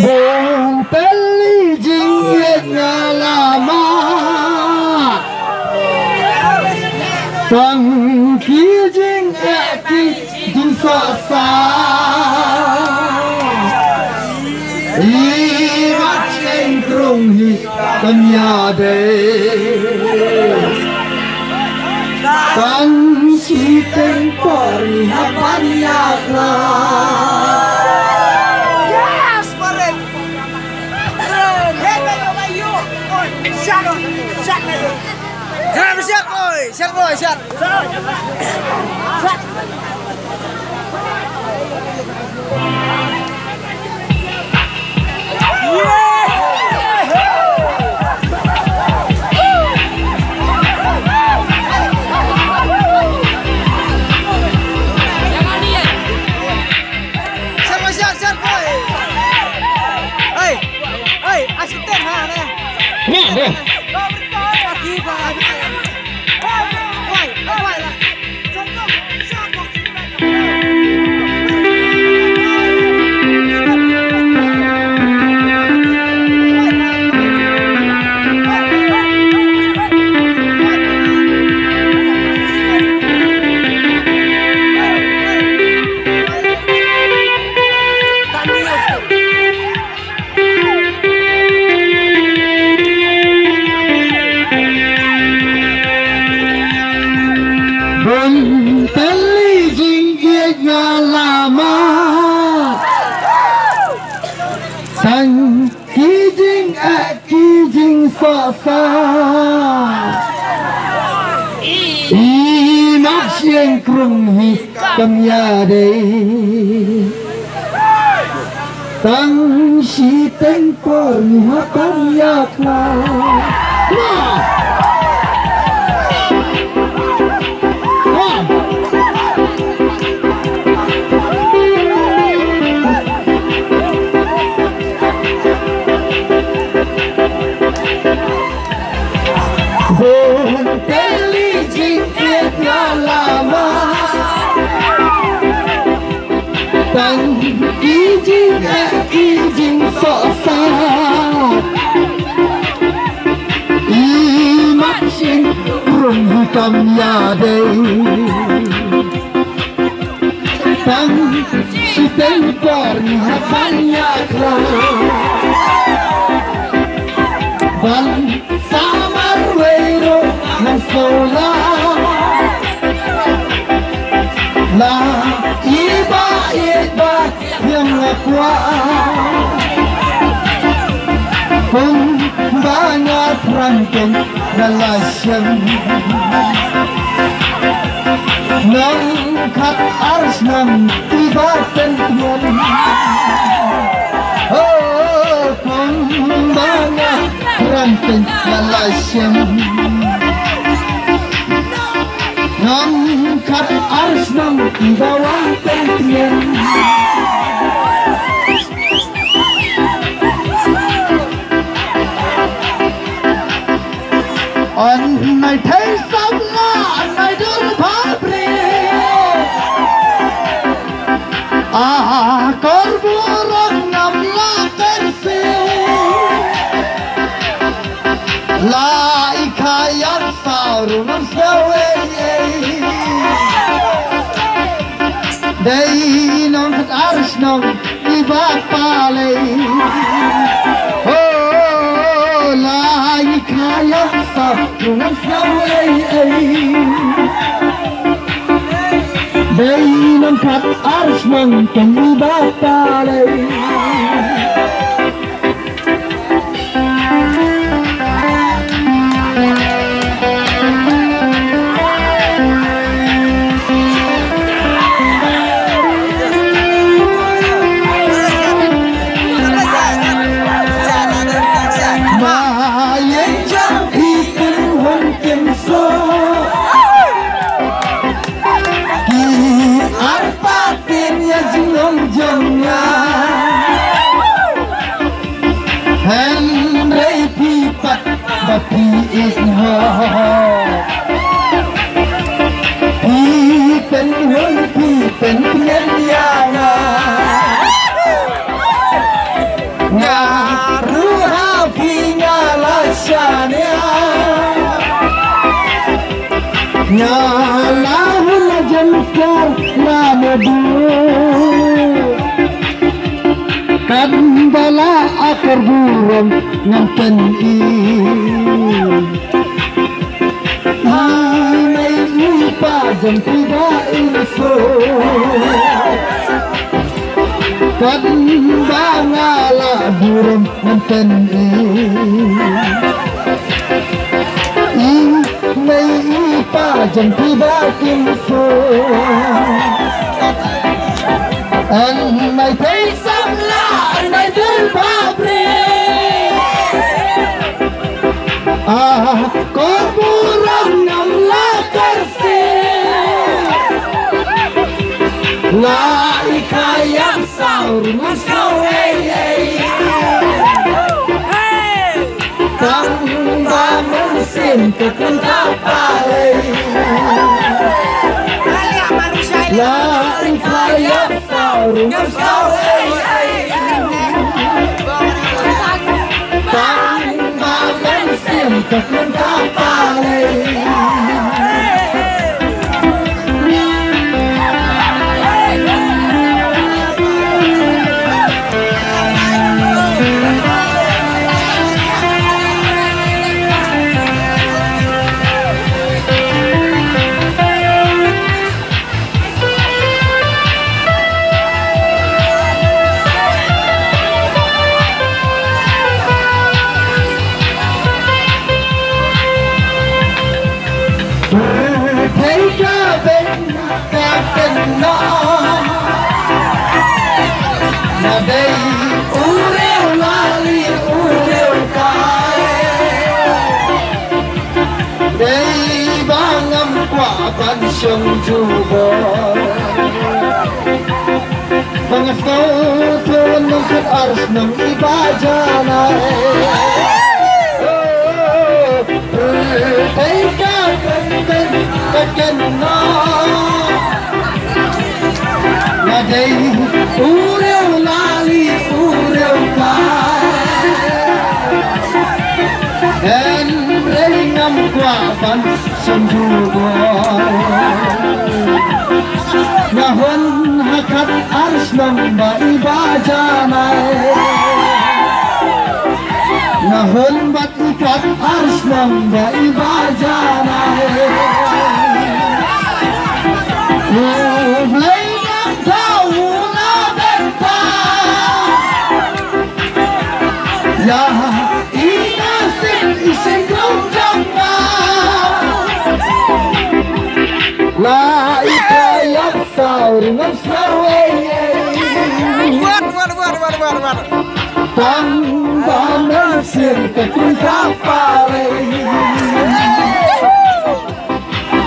Bông teli jingnya lama Tang ki jing ki jing sa sa Imat cengkrung hi kanyade Tang si tempori hapanyakla Siap boy, siap. Siap boy. Hey, asisten ha nih. Nih. Teli jingnya lama Sang kijing sosa Imak siang krung hitamnya deh Tang si tempor hatamnya klah Teli jingnya lama Tang kijing sosa Imak sing krung hitamnya deh Tang si tempor hapanya klah Bang samar wero nasola La iba yang akwa Pung banyak rangkong dalasyan Nang kat ars nang iba tentuan Oh, pung banyak rangkong dalasyan Nang kat ars nang bawang tentuan On my taste of law, on my good papri Korburong ngam lakan si La ikayan sarunam sawe Day nong kat aris nong iba palay Oh, la ikayan sarunam sawe Day nong kat aris nong iba palay Arpatin ya jengong jengah เป็นเพียงอย่างงารู้หาพี่งาลักษณะงาลาหุ่นจำกันงาโมดูกันบลาakar burung ngampen i mai lupa jam tiba info kan bangala burung ngampen i mai lupa jam tiba info an mai thấy sắp la mai đến pabrik có burung ngầm lá kersi lại kayak sahur masau tang bangun sin kekun kapal lại kayak sahur masau tang bangun sin kekun kapal sông chu bò bangas kau tuan mungkin harus mengibadahnya Tega kenten nadai ureu lali ureu kai dan ringam kuapan sembuh Nahon hakat ars namba ibadana Nahon bat ikat ars namba ibadana Ublay ang tao na benta Ya inasin isin kong jangka La ikayak sahur ngapsaway Buat. Tanpa mesin kekun kapal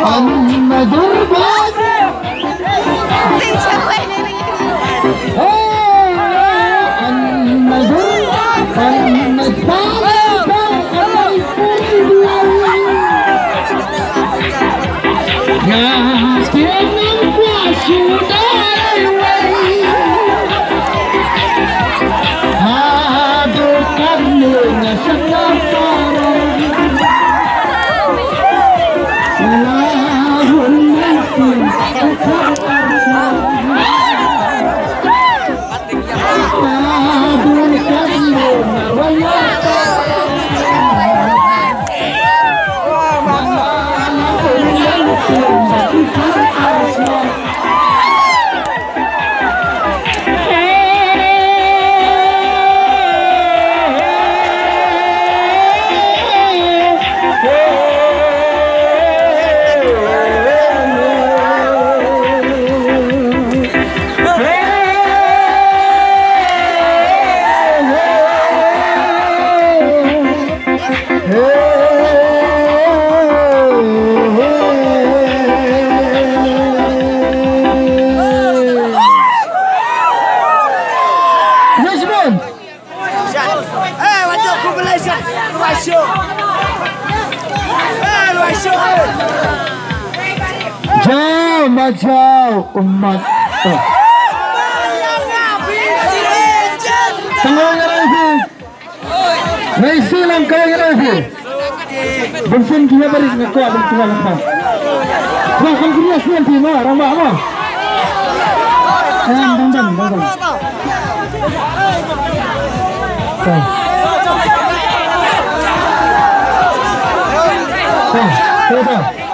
Anna durbad Anna durbad Anna durbad Jauh umat Tengahnya lagi. Messi langkahnya lagi. Bensin dia beri ngekuat dengan lepas. Wah, kalau dia sian tim ah, rambak mah. Bang. Tuh.